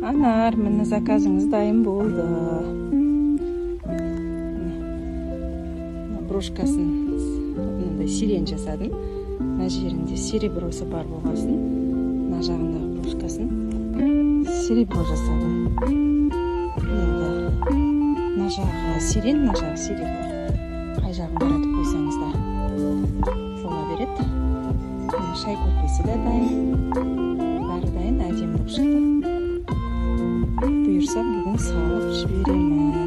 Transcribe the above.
Анар, міне заказыңыз дайын болды. Брошкасын мындай сирен жасадым. Мына жерінде серебросы бар болғасын. Мына жағындағы брошкасын серебро жасадым. Енді мына жағы сирен, мына жағы серебро. Қай жағын қаратып қойсаңыз да бола береді. Шай көрпесі де дайын. Бәрі дайын, әдемі болып шықты. Бұйырса бүгін салып жіберемін.